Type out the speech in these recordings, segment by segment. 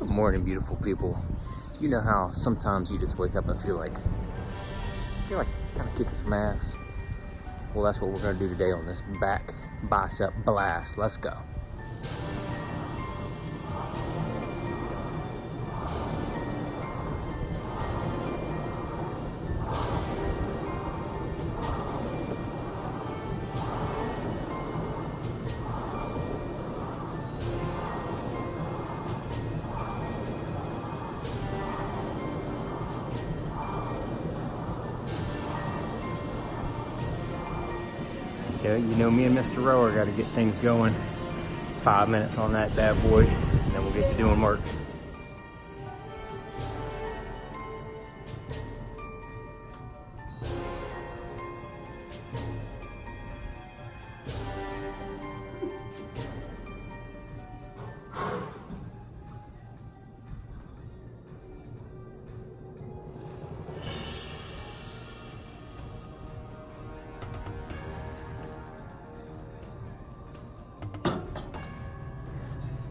Good morning, beautiful people. You know how sometimes you just wake up and feel like kind of kicking some ass? Well, that's what we're gonna do today on this back bicep blast. Let's go. Yeah, you know me and Mr. Rower got to get things going. 5 minutes on that bad boy, and then we'll get to doing work.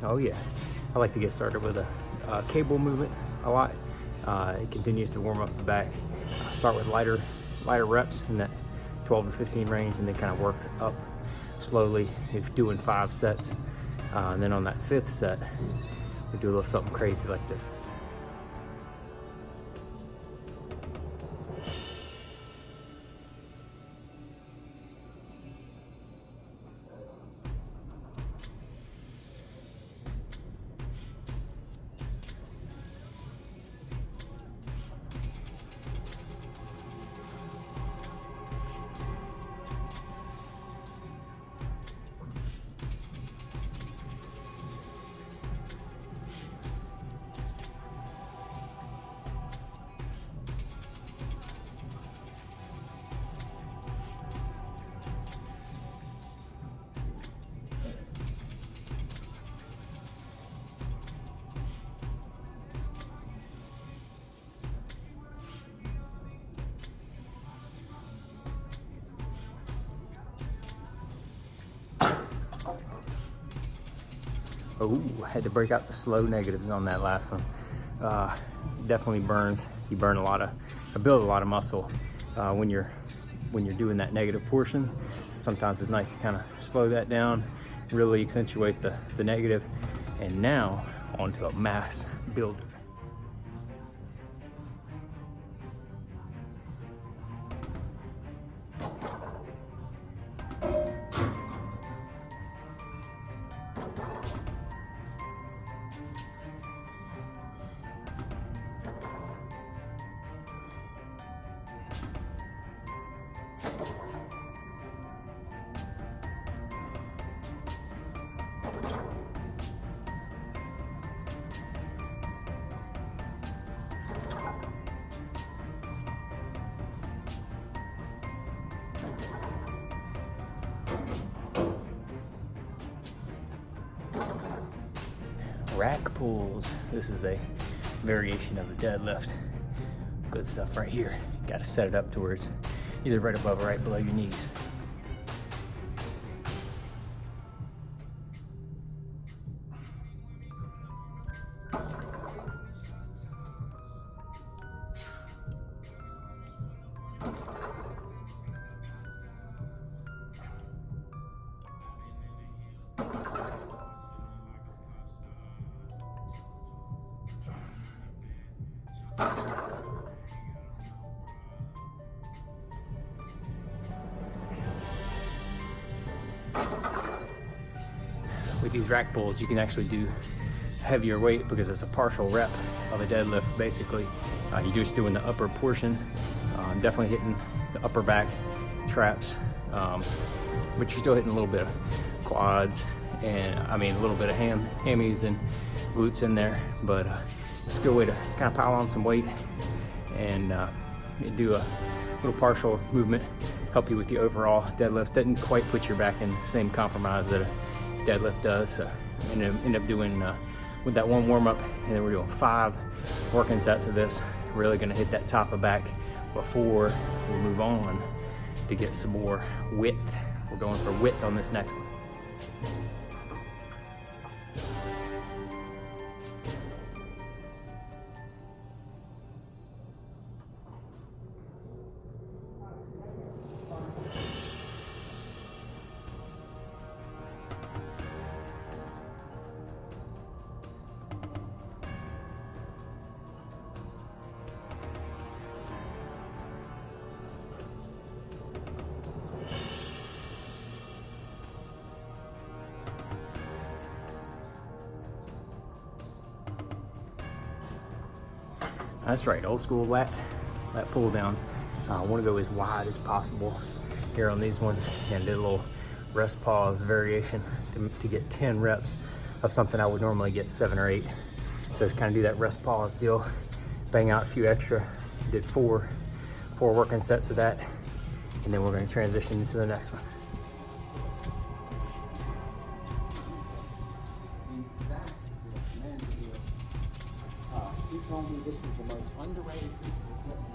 Oh yeah, I like to get started with a cable movement a lot. It continues to warm up the back. Start with lighter reps in that 12 to 15 range, and then kind of work up slowly. If doing 5 sets, and then on that 5th set, we do a little something crazy like this. Oh, had to break out the slow negatives on that last one. Definitely burns. You burn build a lot of muscle when you're doing that negative portion. Sometimes it's nice to kind of slow that down, really accentuate the negative, and now onto a mass builder. Rack pulls. This is a variation of the deadlift. Good stuff right here. Got to set it up towards either right above or right below your knees. With these rack pulls, you can actually do heavier weight because it's a partial rep of a deadlift. Basically, you're just doing the upper portion, definitely hitting the upper back traps, but you're still hitting a little bit of quads and a little bit of hammies and glutes in there. But it's a good way to kind of pile on some weight and do a little partial movement, help you with the overall deadlifts. Doesn't quite put your back in the same compromise that a deadlift does. So end up doing with that one warm up, and then we're doing 5 working sets of this. Really going to hit that top of back before we move on to get some more width. We're going for width on this next one. That's right, old school lat pull downs. I want to go as wide as possible here on these ones, and do a little rest pause variation to get 10 reps of something I would normally get 7 or 8. So to kind of do that rest pause deal, bang out a few extra. Did four working sets of that, and then we're going to transition into the next one. He told me this was the most underrated piece of equipment.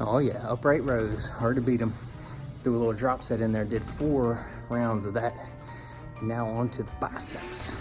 Oh yeah, upright rows, hard to beat them. Threw a little drop set in there, did 4 rounds of that. Now on to the biceps.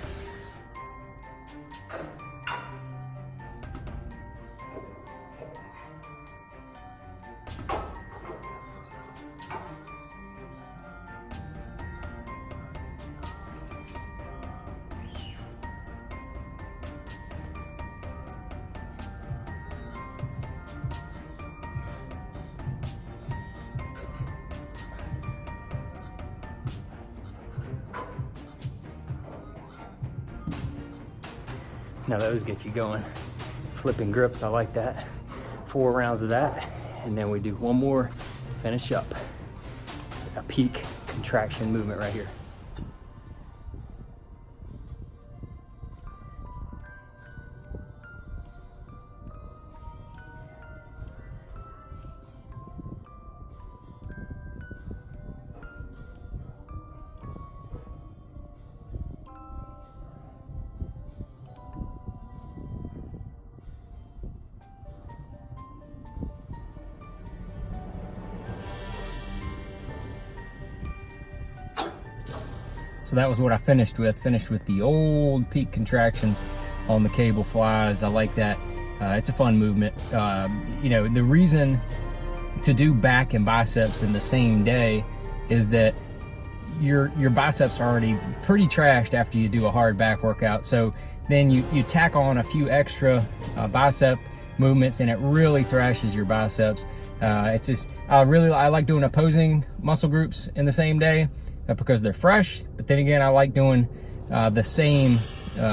Now those get you going. Flipping grips, I like that. 4 rounds of that, and then we do 1 more, finish up. It's a peak contraction movement right here. So that was what I finished with the old peak contractions on the cable flies. I like that. It's a fun movement. You know, the reason to do back and biceps in the same day is that your biceps are already pretty trashed after you do a hard back workout. So then you tack on a few extra bicep movements, and it really thrashes your biceps. It's just, I like doing opposing muscle groups in the same day because they're fresh. But then again, I like doing the same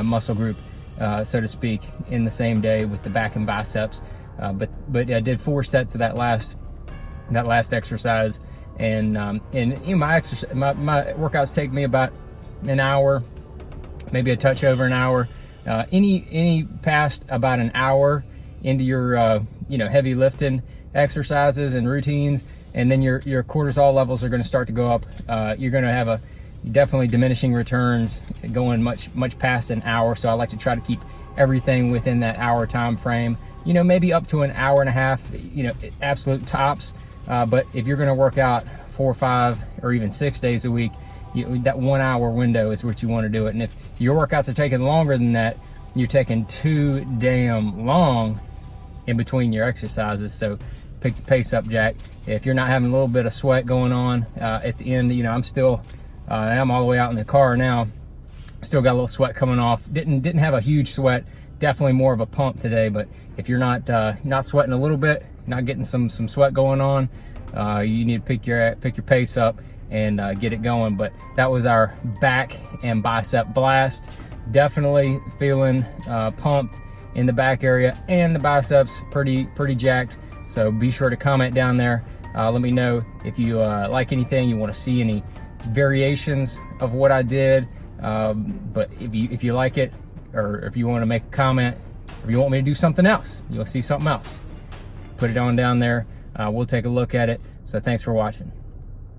muscle group, so to speak, in the same day with the back and biceps. But I did 4 sets of that last exercise, and you know, my workouts take me about an hour, maybe a touch over an hour. Any past about an hour into your you know, heavy lifting exercises and routines, and then your cortisol levels are going to start to go up. You're going to have definitely diminishing returns going much past an hour. So I like to try to keep everything within that hour time frame. You know, maybe up to an hour and a half, you know, absolute tops. But if you're going to work out 4 or 5 or even 6 days a week, that 1 hour window is what you want to do it. And if your workouts are taking longer than that, you're taking too damn long in between your exercises. So pick the pace up, Jack. If you're not having a little bit of sweat going on at the end, you know, I'm all the way out in the car now. Still got a little sweat coming off. Didn't have a huge sweat. Definitely more of a pump today. But if you're not sweating a little bit, not getting some sweat going on, you need to pick your pace up and get it going. But that was our back and bicep blast. Definitely feeling pumped in the back area, and the biceps pretty jacked. So be sure to comment down there. Let me know if you like anything, you want to see any variations of what I did. But if you like it, or if you want to make a comment, or you want me to do something else, you'll see something else, put it on down there. We'll take a look at it. So thanks for watching.